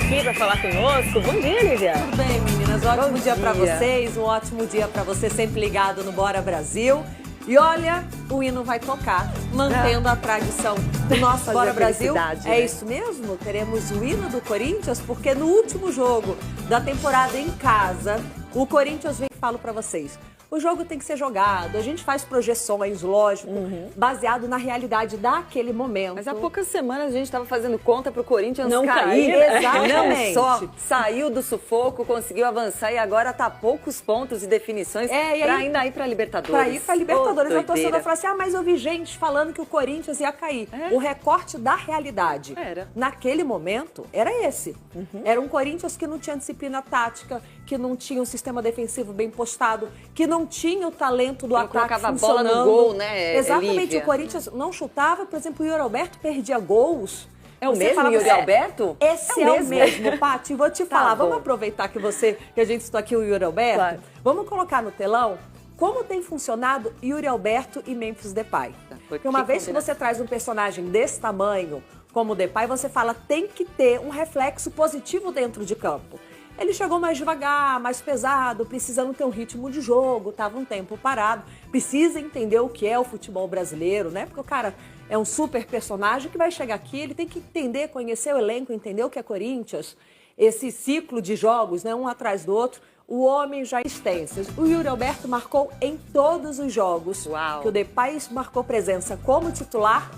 aqui para falar conosco. Bom dia, Lívia. Tudo bem, meninas? Ótimo dia para vocês, um ótimo dia para você sempre ligado no Bora Brasil. E olha, o hino vai tocar, mantendo a tradição do nosso Bora Brasil. É isso mesmo? Teremos o hino do Corinthians, porque no último jogo da temporada em casa, o Corinthians vem e falo para vocês. O jogo tem que ser jogado, a gente faz projeções, lógico, baseado na realidade daquele momento. Mas há poucas semanas a gente estava fazendo conta para o Corinthians não cair. Exatamente. Não só saiu do sufoco, conseguiu avançar e agora está a poucos pontos e definições para ainda ir para a Libertadores. Para ir para a Libertadores. A torcedora falou assim, mas eu vi gente falando que o Corinthians ia cair. O recorte da realidade. Naquele momento, era esse. Era um Corinthians que não tinha disciplina tática, que não tinha um sistema defensivo bem postado, que não tinha o talento do ataque colocava funcionando. A bola no gol, né, Exatamente, Lívia? o Corinthians não chutava, por exemplo, o Yuri Alberto perdia gols. É o mesmo Yuri Alberto? Esse é o mesmo, Paty. Vou te falar, vamos aproveitar que a gente está aqui o Yuri Alberto, claro. Vamos colocar no telão como tem funcionado Yuri Alberto e Memphis Depay. Porque uma vez que você traz um personagem desse tamanho, como o Depay, você fala, tem que ter um reflexo positivo dentro de campo. Ele chegou mais devagar, mais pesado, precisando ter um ritmo de jogo, estava um tempo parado, precisa entender o que é o futebol brasileiro, né? Porque o cara é um super personagem que vai chegar aqui, ele tem que entender, conhecer o elenco, entender o que é Corinthians, esse ciclo de jogos, né, um atrás do outro. O homem já existências. O Yuri Alberto marcou em todos os jogos. Uau. Que o Depay marcou presença como titular.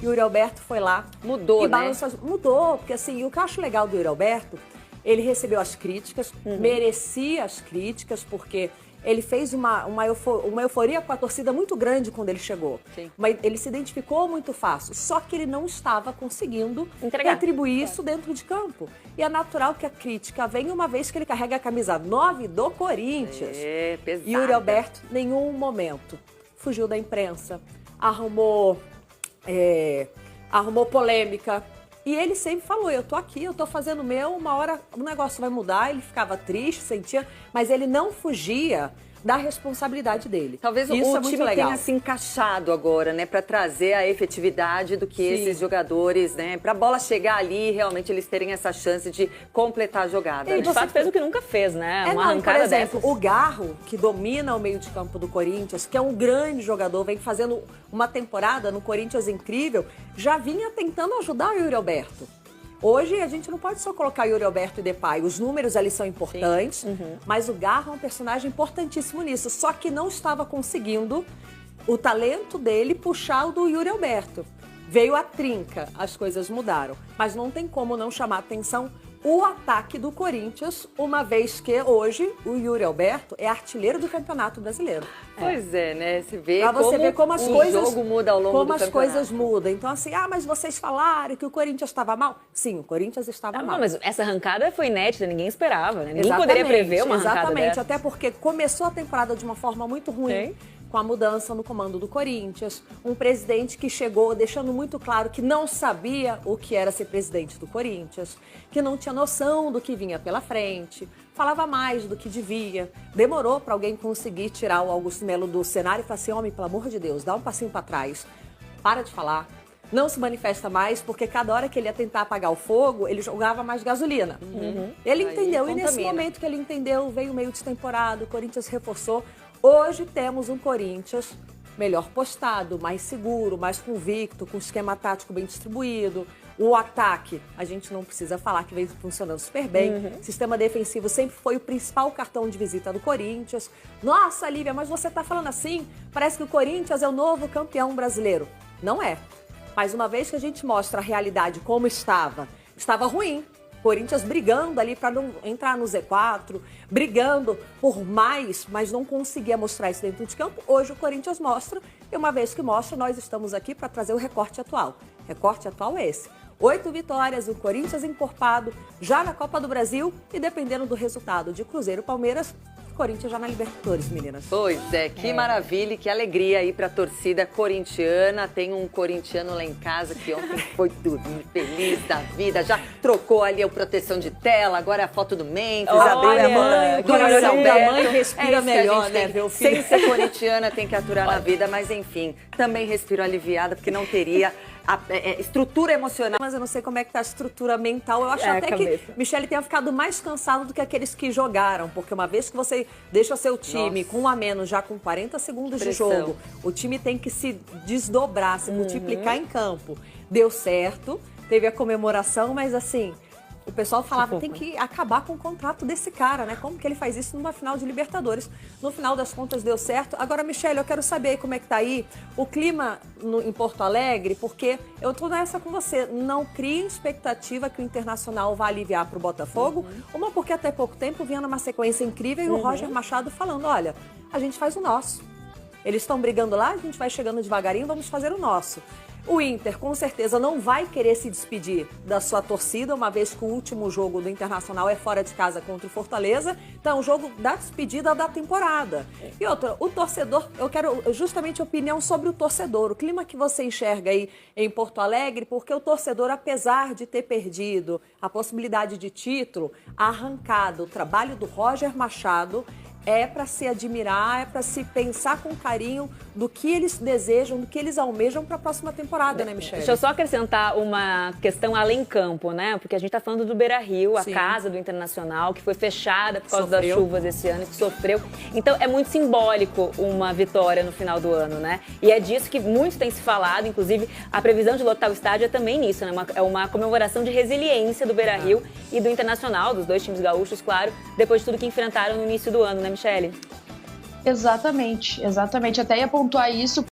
Yuri Alberto foi lá. Mudou, né? Mudou, porque assim, o que eu acho legal do Yuri Alberto, ele recebeu as críticas, merecia as críticas, porque ele fez uma euforia com a torcida muito grande quando ele chegou. Sim. Mas ele se identificou muito fácil, só que ele não estava conseguindo retribuir isso dentro de campo. E é natural que a crítica venha uma vez que ele carrega a camisa 9 do Corinthians. É, pesada. Yuri Alberto, nenhum momento, fugiu da imprensa, arrumou polêmica. E ele sempre falou, eu tô aqui, eu tô fazendo o meu, uma hora o negócio vai mudar. Ele ficava triste, sentia, mas ele não fugia da responsabilidade dele. Talvez isso o time tenha se encaixado agora, né, para trazer a efetividade do que esses jogadores, né, para a bola chegar ali e realmente eles terem essa chance de completar a jogada. E de fato fez o que nunca fez, né? Uma por arrancada exemplo, dessas. o Garro, que domina o meio de campo do Corinthians, que é um grande jogador, vem fazendo uma temporada no Corinthians incrível, já vinha tentando ajudar o Yuri Alberto. Hoje a gente não pode só colocar Yuri Alberto e Depay, os números ali são importantes, mas o Garro é um personagem importantíssimo nisso, só que não estava conseguindo o talento dele puxar o do Yuri Alberto. Veio a trinca, as coisas mudaram, mas não tem como não chamar atenção o ataque do Corinthians, uma vez que hoje o Yuri Alberto é artilheiro do Campeonato Brasileiro. Pois é, né? Você vê como as coisas, jogo muda ao longo do campeonato. Como as coisas mudam. Então assim, mas vocês falaram que o Corinthians estava mal. Sim, o Corinthians estava mal. Mas essa arrancada foi inédita, ninguém esperava, né? Ninguém poderia prever uma arrancada dessa. Até porque começou a temporada de uma forma muito ruim. Com a mudança no comando do Corinthians, um presidente que chegou deixando muito claro que não sabia o que era ser presidente do Corinthians, que não tinha noção do que vinha pela frente, falava mais do que devia. Demorou para alguém conseguir tirar o Augusto Melo do cenário e falar assim, homem, pelo amor de Deus, dá um passinho para trás, para de falar, não se manifesta mais, porque cada hora que ele ia tentar apagar o fogo, ele jogava mais gasolina. Ele entendeu, e nesse momento que ele entendeu, veio meio de temporada, o Corinthians reforçou. Hoje temos um Corinthians melhor postado, mais seguro, mais convicto, com esquema tático bem distribuído. O ataque, a gente não precisa falar que vem funcionando super bem. Sistema defensivo sempre foi o principal cartão de visita do Corinthians. Nossa, Lívia, mas você está falando assim? Parece que o Corinthians é o novo campeão brasileiro. Não é. Mas uma vez que a gente mostra a realidade como estava ruim. Corinthians brigando ali para não entrar no Z4, brigando por mais, mas não conseguia mostrar isso dentro de campo. Hoje o Corinthians mostra, e uma vez que mostra, nós estamos aqui para trazer o recorte atual. O recorte atual é esse. 8 vitórias, o Corinthians encorpado já na Copa do Brasil e dependendo do resultado de Cruzeiro e Palmeiras, Corinthians já na Libertadores, meninas. Pois é, que maravilha e que alegria aí pra torcida corintiana. Tem um corintiano lá em casa que ontem foi tudo feliz da vida, já trocou ali a proteção de tela, agora é a foto do Memphis, abriu a mãe, do coração da mãe respira melhor, né? Sem ser corintiana tem que aturar na vida, mas enfim, também respiro aliviada porque não teria estrutura emocional. Mas eu não sei como é que tá a estrutura mental. Eu acho até que Michele tenha ficado mais cansado do que aqueles que jogaram. Porque uma vez que você deixa seu time com um a menos, já com 40 segundos de jogo, o time tem que se desdobrar, se multiplicar em campo. Deu certo, teve a comemoração, mas assim... O pessoal falava, tem que acabar com o contrato desse cara, né? Como que ele faz isso numa final de Libertadores? No final das contas deu certo. Agora, Michele, eu quero saber como é que tá aí o clima em Porto Alegre, porque eu tô nessa com você. Não crie expectativa que o Internacional vá aliviar pro Botafogo. Uma, porque até pouco tempo vinha numa sequência incrível e o Roger Machado falando, olha, a gente faz o nosso. Eles estão brigando lá, a gente vai chegando devagarinho, vamos fazer o nosso. O Inter, com certeza, não vai querer se despedir da sua torcida, uma vez que o último jogo do Internacional é fora de casa contra o Fortaleza. Então, é o jogo da despedida da temporada. E outra, o torcedor, eu quero justamente opinião sobre o torcedor. O clima que você enxerga aí em Porto Alegre, porque o torcedor, apesar de ter perdido a possibilidade de título, a arrancada, o trabalho do Roger Machado é para se admirar, é para se pensar com carinho do que eles desejam, do que eles almejam para a próxima temporada, né, Michele? Deixa eu só acrescentar uma questão além campo, né? Porque a gente está falando do Beira-Rio, a casa do Internacional, que foi fechada por causa das chuvas esse ano, que sofreu. Então, é muito simbólico uma vitória no final do ano, né? E é disso que muito tem se falado, inclusive a previsão de lotar o estádio é também nisso, né? É uma comemoração de resiliência do Beira-Rio e do Internacional, dos dois times gaúchos, claro, depois de tudo que enfrentaram no início do ano, né, Michele? Exatamente, exatamente. Até ia pontuar isso.